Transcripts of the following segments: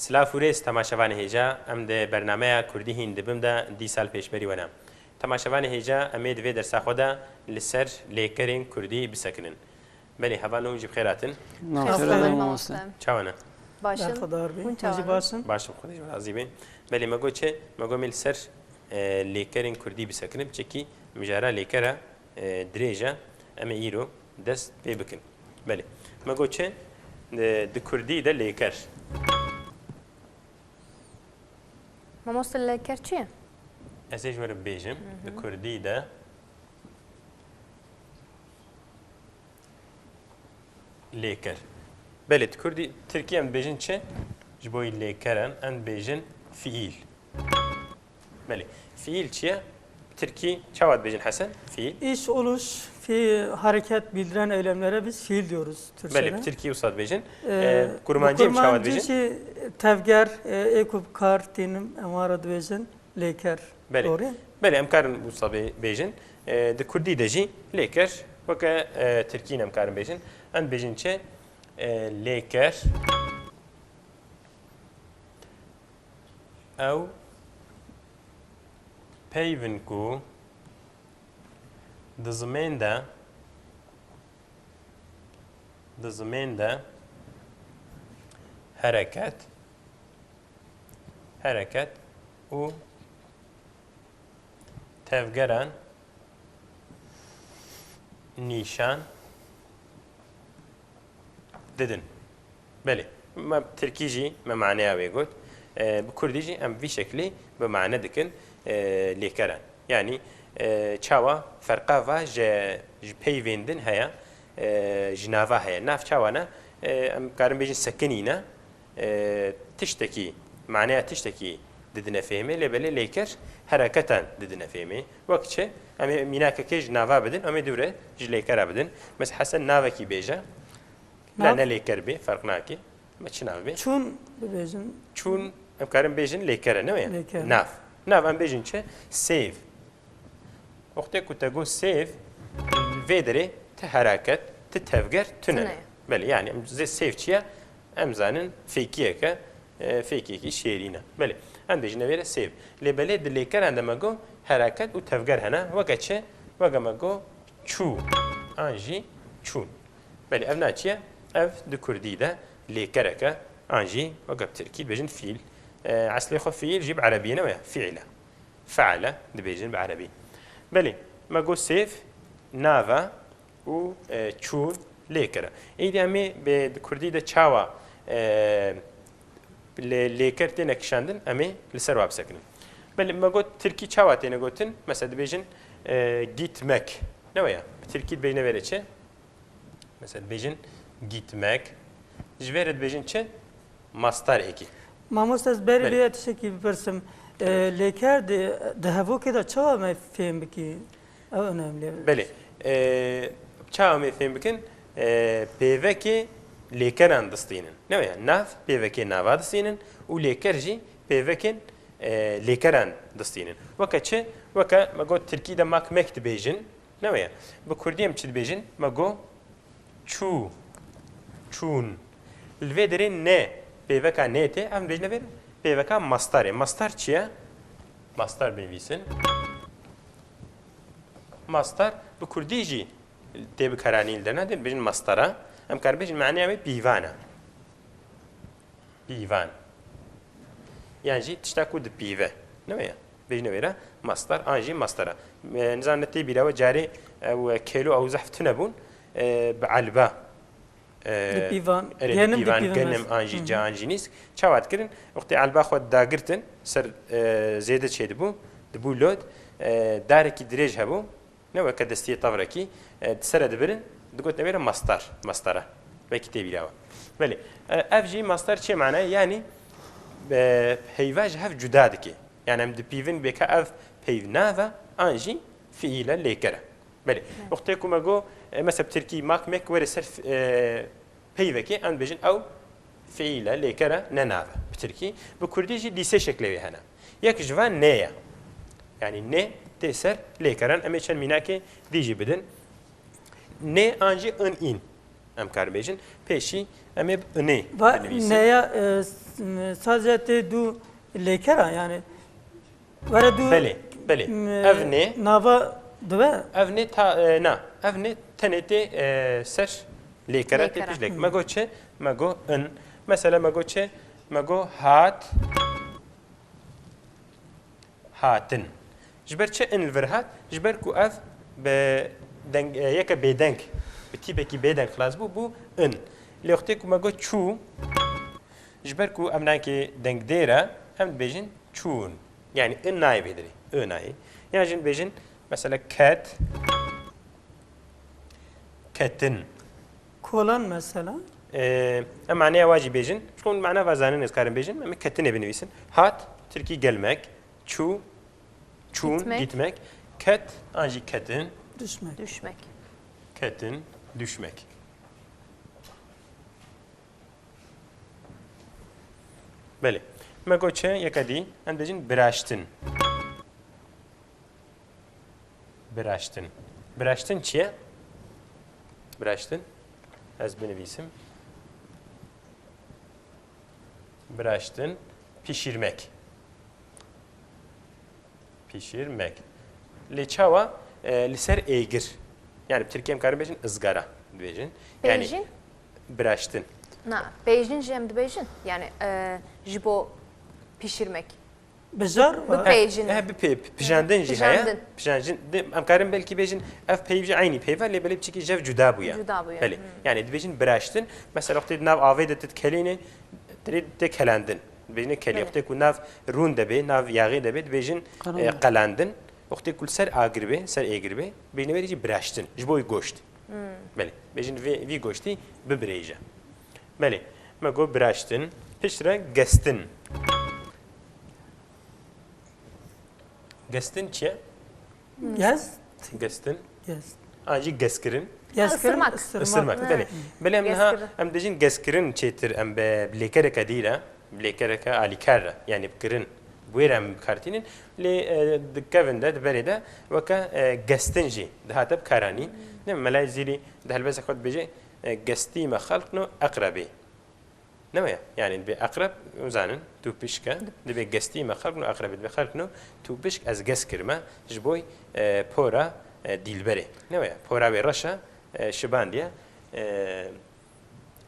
سلاف و ریز تماشاوان هیجا ام ده برنامه کردی هین دبم ده دی سال پیشبری ونم تماشاوان هیجا امید وی در ساخوده لسر لیکرین کردی بسکنن بله حوالهم جیب خیراتن چاونه باشم باشم خودش عزیزی بله مگو چه مگو میل سر لیکرین کردی بسکنم چکی مجارا لیکره دريجة أما إيرو دست بيبكن بله ما قلت شيء دكردي ده ليكر ما موصل ليكر شيء أزيج ورا بيجم دكردي ده ليكر بله دكردي تركيا من بيجن شيء جبوي ليكرن أن بيجن فيل بله فيل شيء Türkiye çavat bejin Hasan fiil. İş oluş, hareket bildiren eylemlere biz fiil diyoruz Türkçe'de. Bele Türkiye usad bejin. Kurmancı çavat bejin. Kurmancı tevger, ekup kar, tinim, emarat bejin, leker. Bele. Doğru. Bele emkarın usad bejin. De Kurdi deji leker. Vaka Türkiye'nin emkarın bejin. An bejin çe leker. Ev peyvin ku dizmenda hareket u tevgeran nişan dedin. Beli. ما تركيجي ما معناه ويقول بكرديجي ام في شكلي بمعنى دكن ليكران يعني تشاوا فرقا و ج بيفيندن هيا جنافا هيا ناف تشاوانا ام كارم بيجي سكنينا تشتكي معناها تشتكي ددنا فهمي لبلي ليكر حركتان ددنا فهمي وقت ام ميناك كي جنافا بدن ام دوره ج ليكرا بدن بس حسن نافكي بيجا لا نه ليكر بي فرق ناكي ما تشناف بي چون بيجن چون ام كارم بيجن ليكرا نويا ناف ناف ام بيجن چه سيف وقتی که تقول سيف فيدري تحركت تتفجر تنن بله يعني زي سيف چيا ام زانن فيكيه ك فيكيه كي شيرينا بله ام بيجن ويره سيف لبله دليكر عندما جو حركت وتفجر هنا وقت چه وقما جو چو انجي چون بله ام ناتيا اف دكردي ده ليكرك انجي وقت تركيب بيجن فيل عسلي خو فيل جيب عربينا ويا فعله فعله دبيجن بعربي بله ما جو سيف نافا و چون ليكرا ايدي امي بكردي ده چاوا ليكر تي نكشاندن امي لسر واب سكنن بله ما جو تركي چاوا تي نگوتن مثلا دبيجن gitmek نويا بتركي بينه ولا چه مثلا بيجن gitmek جويرد بيجن چه ماستر هيكي ماموس از بری بیات شکی بپرسم لیکر ده هوا که دا چه ما فهم بکی او önemli. بله چه ما فهم بکن پیوه که لیکر اندستینن نه یا ناف پیوه که ناوا دستینن و لیکر جی پیوه که لیکر اندستینن وکه چه وکه مگو ترکی دا ماک مکت بیجن نه یا به کردی هم چید بیجن مگو چون الویدرین نه پیوه که نیته ام بیجنه بیر پیوه که ماستره ماستر چیه ماستر بنویسن ماستر به کردی جی تیب کرانیل دارن دین بیجن ماستره ام کار بیجن معنی همه پیوانه پیوان یعنی جی تشتا کود پیوه نمیه بیجنه بیره ماستر آنجی ماستره نزان نتی بیره و جاری و کیلو او زحفت نبون بعلبه دیوان دیوان کنم آنجی جانجی نیست چواد کردن وقتی علبه خود داگرتن سر زیاده چه دبو دبو لود داره کی دریج هبو نه وقت دستی طفره کی سر دبرن دقت نمیره ماستره به کتابی راو ولی افجی ماستر چه معنی یعنی هیواج هف جدا دکی یعنی هم دپیون بکه اف پیو ناوا آنجی فعیلا لیکره بله وقتی که مگو مثلا ترکی ماک مک وری صرف پیوکی آن بیشن او فعیلا لیکره نناوا بترکی بکردیجی دیسه شکلی هنا یک جوان نیا یعنی نه تسر لیکران امیشن میناکه دیجی بدن نه آنجی ان این em karin bêjin pêşî em ê inê Va binivîsin. neya sadece te du lekera yani vere du Belê, belê. Ev nê, nava dve ev nê ta na, ev nê tenê tê ser lêkera tê Lêkera. pişt lêk. Me got çi? Me got in. Mesela me got çi? Me got hat, hatin. Ji ber çi in li vir hat? Ji ber ku ev bi deng yeke bêdeng, bi tîpekî bêdeng xilas bû, bû in. Lê wextê ku me got çû, ji ber ku em nakê dengdêr e, em dibêjin çûn. Yani in nayê vê derê, ı nayê. Yani jin dibêjin mesela ket, ketin. kolan mesela. Em manaya wacî bêjin, şkon mana vazanin ez karin bêjin, em ketinê binivîsin. Hat, Tirkî gelmek, çû, çûn, Gitmek. gitmek, ket, an jî ketin, Düşmek. Düşmek. ketin, düşmek. Belê. Me got çi yeka dî, em dibêjin biraştin. Biraştin. Biraştin çi ye? Biraştin. Ez binivîsim. Biraştin. Pişirmek. Pişirmek. Lê çawa li ser êgir. Yani Tirkiye em karin bêjin ızgara dibêjin. Yani Bêjin? biraştin. Na, bêjin jî em dibêjin. Yani ji bo pişirmek. Bejar Bu va bêjin. Bi pijandin jî heye. Pijandin. Pijandin. Em karin belkî bêjin ev peyv jî aynî peyv e, lê belê biçikî jev cuda bûye. Cuda bûye. Belê. Yani dibêjin biraştin. Mesela wextê nav avê de tit kelêne, dirê te kelendin. Dibêjin kelê. Wextê ku nav rûn debe, nav yağê debe, dibêjin qelandin. Wextê ku ser agir be, ser êgir be, bêjin verî jî biraştin. Ji bo wî goşt. Belê. Bêjin vî goştî bibirêje. Belê. Me got biraştin. Piştre gestin. Gestin çi ye? gez Gestin. gez. Acı geskirin. Isırmak. Isırmak. Belê. Belê em niha Geskirin. em dibêjin geskirin çêtir em bi lêkereke dîre, lêkereke alîkar yani bikirin. Wêr em bikartînin lê dikevin de diberê de weke gestin jî dihate bikaranîn. Ne melay zîrî di helbesta xwe dibêje gestî me xelqno eqrebê. Ne mi? Yani bir akrab uzanin tu pişke dibe gesti me xalqno akrab dibe xalqno tu pişk az geskirme jboy pora dilbere. Ne mi? Pora ve raşa şiban diye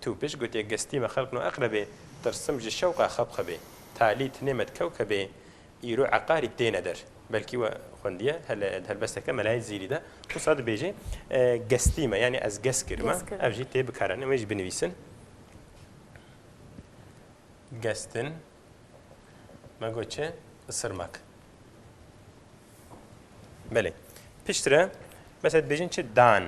tu pişk gotiye gesti me xalqno akrabe ترسم ji şevqa xab xebe talî tinemet kewkebe îro eqarî tê neder. Belkî we xwendiye helbesteke melayê zîrî de tu sad bêje gestî me yani ez geskirme ev jî tê bikaranê wê jî binivîsin. Gestin, me got çi? Isırmak. Belê. Piştre, mesela dibêjin çi? Dan.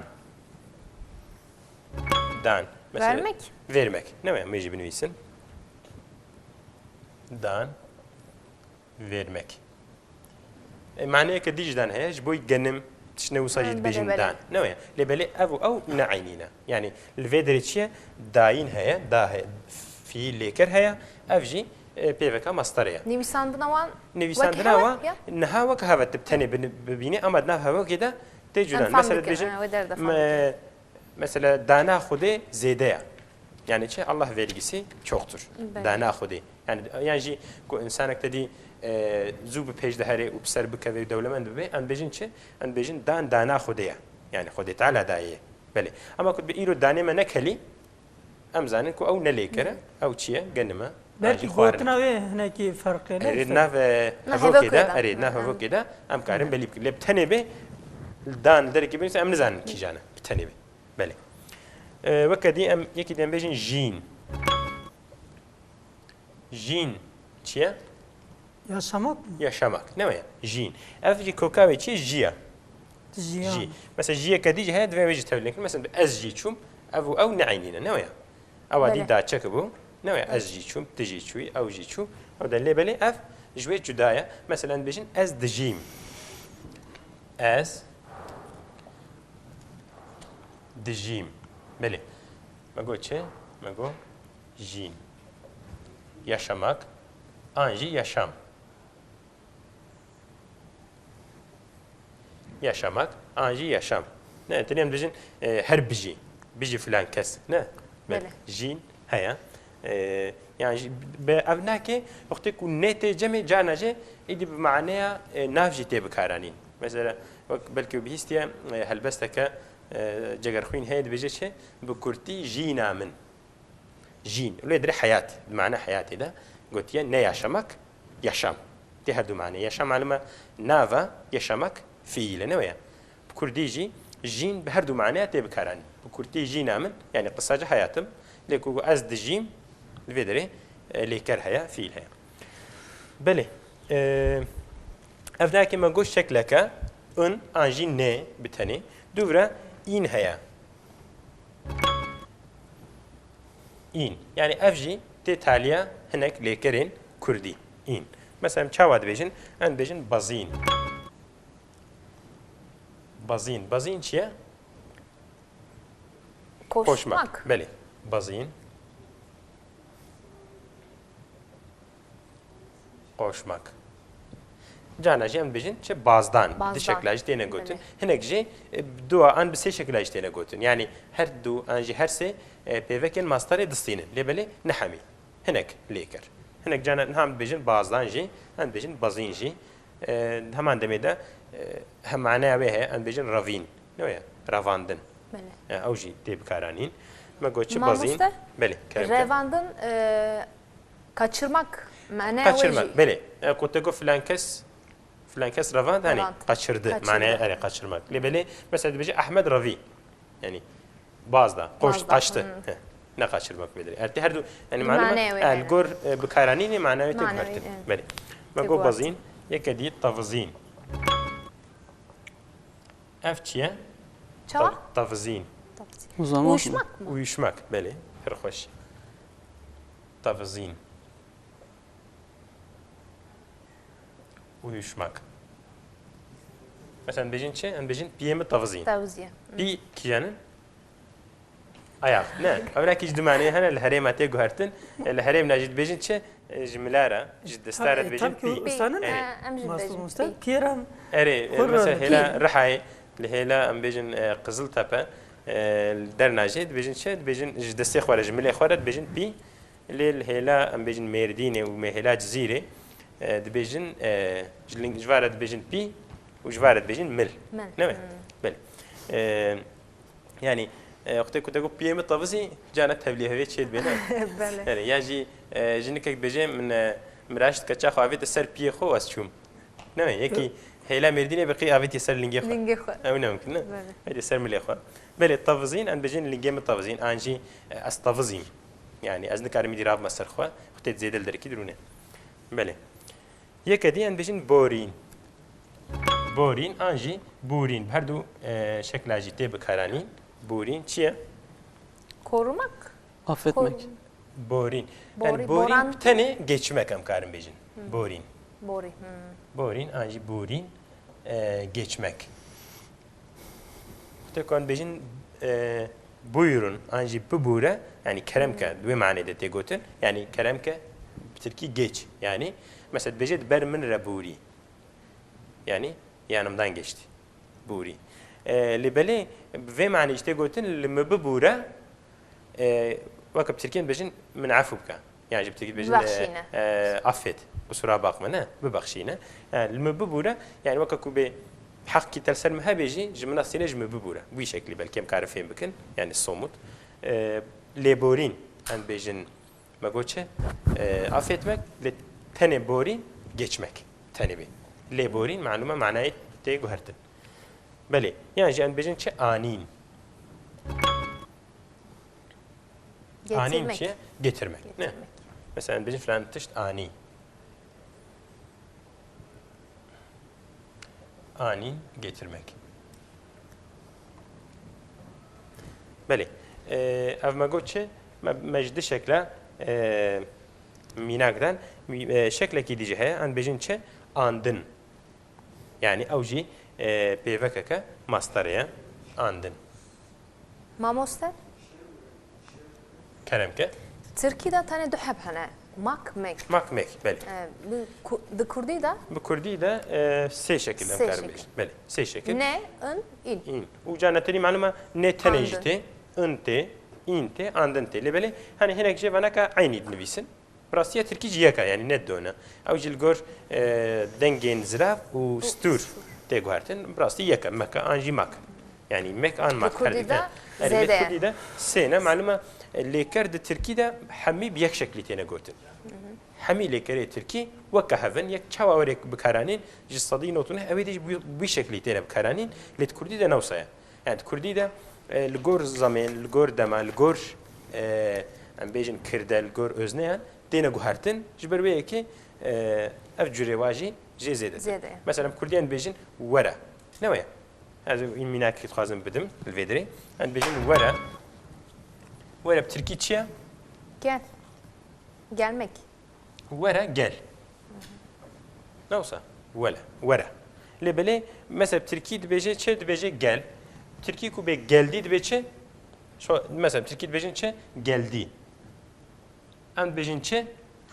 Dan. Mesela, Vermek. Vermek. Ne mi? Me jî binivîsin. Dan. Vermek. Maneyeke dî ji dan heye, ji bo genim tişne wisa jî dibêjin belê. dan. Ne mi? Lê belê ev û ew neeynîne. Yani li vê derê çi ye? Dayîn heye, da heye. Fiil lêker heye, ev jî pêveka mastere ye. Nivîsandina wan Nivîsandina wa niha wek hevet dib tenê bibîne ama nav hevokê de tê cudan. Mesela dibêjin mesela dana Xwedê zêde ye. Yani çi Allah vergisi çoktur. Dana Xwedê. Yani jî ku insanek te dî zû bi pêş de herê û bi ser bikeve dewlemend bibe em dibêjin çi? Em dibêjin dan dana Xwedê ye. Yani Xwedê Teala dayê. Belê. Ama ku bi îro danê me nekelî em zanin ku ew nelêkere ew çi ye? Genime. belki gotina ve hinekî farkı ne? Nav hevokê de, erê nav hevokê de em karin belî bikin. Lê bi tenê bê dan derekê bînîse em nizanin kîjan e bi tenê bê. Belê. Weke dî em yekî de em bêjin jîn. Jîn çi ye? Yaşamak mı? Yaşamak. Ne mi? Jîn. Ev jî kokavê çi ye? Jî ye. Jiyan. Jî. Mesela jiyeke dî jî heye divê wê jî tevlî kirin. Mesela ez jî çûm ev û ew neeynîne. Ne ye? Ewa dî daçek bû. Ne ye? Ez jî çûm, tu jî çûyî, ew jî çû. Ew de lê belê ev ji wê cuda ye. Mesela dibêjin ez dijîm. Ez dijîm. Belê. Me got çi? Me got jîn. Yaşamak. An jî yaşam. Yaşamak, an jî yaşam. Ne, tenê em dibêjin her bijî. بيجي فلان كس نه بله. جين هيا يعني بأبناك وقت يكون نتيجة جمع جانا جي يدي بمعناها نافجي تبكارانين مثلا بلكي بهستيا هلبستك جگر خوين هيد بيجي شيء بكرتي جينا من جين ولا يدري حياتي بمعنى حياتي ده قلت يا نياشمك يشام تهدو معنى يشام معلومة نافا يشمك في لنويا بكرديجي جين بهردو معناه تبكاراني بكرتي جينا من يعني قصة حياتم لكو أزد جيم الفيدري ليكر هيا في الهيا بله أفناك ما قوش شكلك ان انجين نه بتني دورا این هيا این يعني افجي تاليا هناك ليكرين كردي این مثلا چاواد بيجن ان بيجن بازين بازين چیه؟ koşmak. بله بازين koşmak جانا جي ام بيجن چه بازدان دي شكلاج تينا قوتن هناك جي دوا ان بسي شكلاج تينا قوتن يعني هر دو ان جي هر سي بيفكن ماستر دستينن لبلي نحمي هناك ليكر هناك جانا هم بيجن بازدان جي ان بيجن بازين جي همان دميدا هم معناها بها ان بيجن رافين نويا رافاندن بله. او جي تيب كارانين ما قوتش بازين بله Revandın kaçırmak mane kaçırmak bele كنت فلان كس رافاند يعني قشرده معناه يعني قشرmak لبلي مثلا بيجي احمد رافي يعني بازدا قشته نه قشرmak بدري ارتي هردو يعني معلومه الجور بكارانين معناه تقهرت بله ما جو بازين يكدي تفزين افتشيا Çava? تفزين Uyuşmak mı? uyuşmak bele خوش تفزين uyuşmak. Mesela bejin çe, en bejin piyemi tavzin. Tavziye. Pi kiyanın ayak. Ne? Evrak hiç dümaniye hene الهرم تيجو هرتن الهرم نجد بيجن çe جملارا جد استارت بيجن pi. Ustanın Usta piram. اري مثلا هلا رحاي لهلا ام بيجن قزل تابا درناجد بيجن çe بيجن جد استخ ولا جمله خورت بيجن بي لهلا ام بيجن ميردينه ومهلا جزيره دبيجن جوارة دبيجن بي وجوارة دبيجن مل نعم بل يعني وقت كنت أقول بيم الطفزي جانا تبليه هذي شيء بينا يعني يجي جنك بيجي من مراشت كتشا خوافيت السر بيه خو أسشوم نعم يكي هلا مردينة بقي أفيت يسر لينجي خو أو نعم كنا هذي سر ملي خو بل الطفزين أن بيجن لينجي الطفزين أنجي أستفزين يعني أزنك أرمي ديراب مسر خو وقت تزيد الدركي درونه بله يكدي أن بيجن بورين أنجي بورين بهردو شكل أجيتي بكاراني بورين چیه؟ Korumak. Affetmek. Borin. Yani borin tane geçmek am karım bejin. Borin. Bori. Borin anji borin geçmek. Tekrar bejin buyurun anji bubura yani keremke dve manada tegoten yani keremke bitirki geç yani mesela bejed ber min raburi yani yanımdan geçti. Buri. لبلي في معنى يشتغلون لما ببورة وقت تركين بجن من عفوك يعني جبت بجن عفت بسرعة باقمنا ببخشينا لما ببورة يعني وقت كوبي حق كي تلسر مها بيجي جمنا سينج ببورة بوي شكل بالكم كارفين بكن يعني الصمت لبورين عند بجن ما قلتش عفت مك لتاني بورين geçmek تاني بي لبورين معلومة معناه تيجو هرتن بله يعني جان بيجن چه آنين آنين چه getirmek ne mesela بيجن فلان تشت آني آنين getirmek بله اف ما قلت چه مجد شكله ميناقدان شكله كي ديجي هي ان بيجن چه آندن يعني اوجي پیوکه ماستریه آندن. ماموسته؟ کرم که؟ Türkiye'de tane duhab hana makmek. Makmek, beli. Bu Kurdi da? Bu Kurdi da se şekilde kardeş. Beli, se şekil. Ne, in, il. In. U canetleri maluma ne tenecti, انت انت عندنت لبلي هني هناك جيفانك عيني نويسن براستيا تركي جيكا يعني ندونا او جلجور دنجين زراف وستور تيغوارتن براستي يكا مكا انجي ماك يعني مك ان ماك الكردي ده زيادة الكردي ده سينا معلومه اللي كرد تركي ده حمي بيك شكلي تينا قوتن حمي لكري تركي وكهفن يك تشاوريك بكارانين جسدي نوتونه اويدي بشكل تينا بكارانين لتكردي ده نوصايا يعني كردي ده الجور زمان الجور دما الجور ام بيجن كرده الجور ازنيان تينا جوهرتن جبر ويكي افجري واجي جي زياده مثلا كرديان بيجن ورا نويا هذا يمينك تخازن بدم الفيدري ان بيجن ورا بتركي تشيا Gel. Gelmek. ورا جال نوصا ورا لبلي مثلا تركي دبيجي تشي دبيجي جال تركي كو بي جلدي دبيجي شو مثلا تركي دبيجي تشي جلدي ام بيجن تشي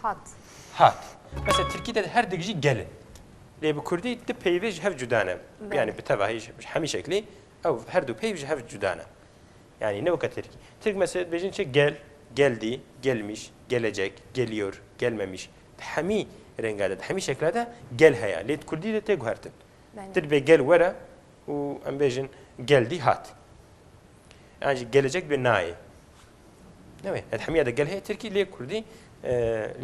Hat. هات مثلا تركي ده هر دقيقة جلن ليه بكردي ده بيفيج هف جدانا يعني بتبعه حمي شكلي او هر دو بيفيج هف جدانا يعني نو كتركي ترك مثلا بيجن تشي geldi, gelmiş, gelecek, geliyor, gelmemiş. Hami rengadet, hami şeklada gel haya. Let kurdi de tek hartin. Tırbe gel vera, u ambejin geldi hat. Yani gelecek bir nayi. Ne mi? Hamiye de gel haya. Türkiye le kurdi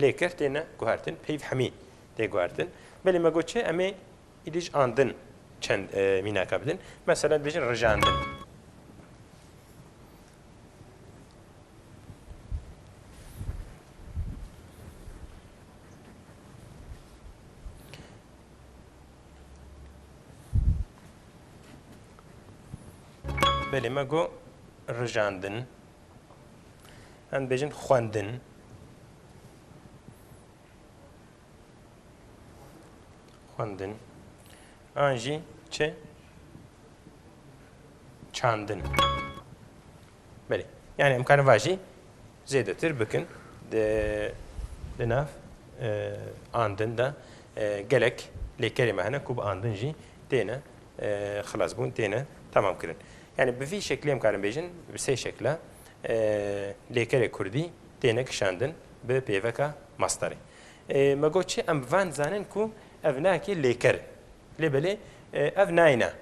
leker tena guhartin, peyf hami te guhartin. Beli magoçe ame idiş andın çend minakabdin. Mesela bejin rajandın. بله ما گو رجاندن هن بيجن خواندن آنجی چه چاندن بله yani امکان واجی زیاده تر بکن دناف آندن دا گلک لکلمه هنا کوب آندن جی تینا خلاص بون تینا tamam kırın. Yani bir şekli imkanı bejin, bir şey şekla lekere kurdi tene kişandın be peveka mastari. Magoçi em van zanen ku evnaki leker. Lebele evnayna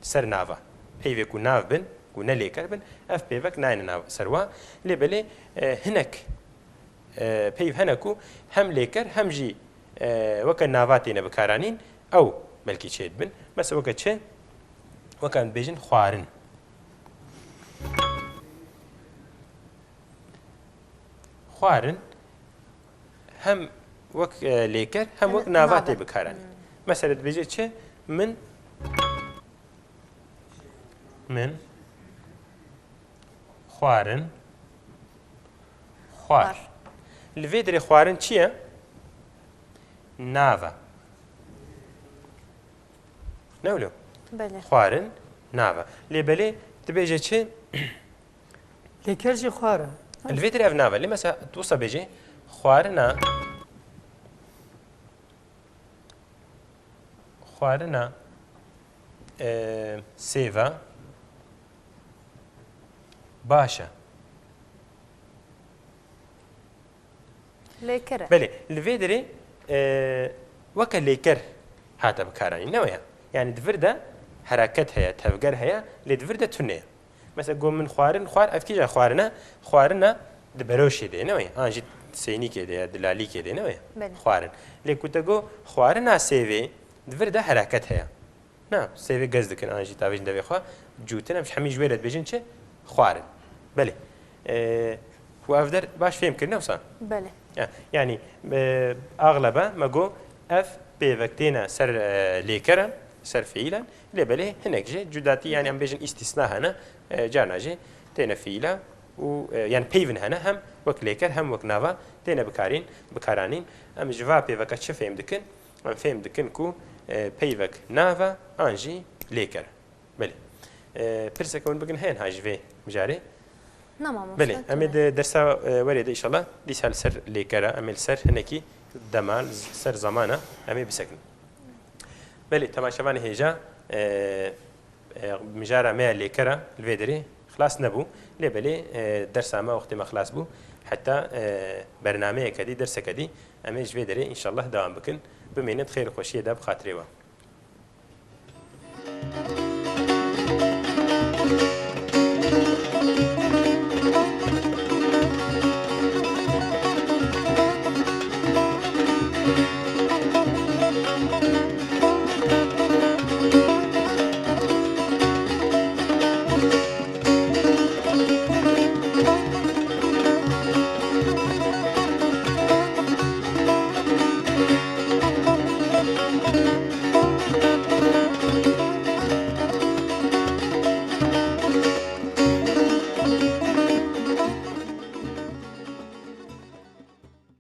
ser nava. Peve ku nav bin ku ne leker bin ev pevek nayna nav serwa. Lebele hinek pev heneku hem leker hem ji vaka navatine bekaranin ev belki çed bin. Mesela vaka çe وكان بيجن خوارن هم وك ليكر هم وك نافاتي بكارن مثلا بيجي تشي من خوارن خوار الفيدري خوارن تشيا نافا نولو خوارن نافا لبلي تبيجي شيء لكرجي خوارة الفيدري اف نافا اللي مثلا توصل بيجي خوارنا سيفا باشا ليكر بلي الفيدري وكا ليكر هاتا بكاراني نويا يعني دفردا حركت هيا تفجر هيا لدفردا تنيا مثلا قوم من خوارن خوار افكيجا خوارنا دبروشي دي نويا انجي سيني كده دلالي كده نويا خوارن لكوتاغو خوارنا سيفي دفردا حركت هيا نعم سيفي قصدك انجي تاويج دبي خو جوتنا مش حمي جويرت بيجن چه خوارن بله وافدر باش فهم كرنا وصان بله يعني اغلبها ما جو اف بوقتنا سر ليكرا سر فعلا لبله هناك جي جداتي يعني ام بيجن استثناء هنا جانا جي تينا فيلا و يعني بيفن هنا هم وك ليكر هم وك نافا تينا بكارانين ام جوا بيفك فهم دكن ام فهم دكن كو بيفك نافا انجي ليكر بله برسكون بكن هين هاج في مجاري نعم بله ام درس وريد ان شاء الله دي سر ليكرا ام سر هناكي دمال سر زمانه امي بسكن بله تماشاوان هيجا مجارة ما ليكرا الفيدري خلاص نبو لبلي درس ما وقت ما خلاص بو حتى برنامج كدي درس كدي أميج فيدري إن شاء الله دوام بكن بمينة خير خوشية ده بخاطري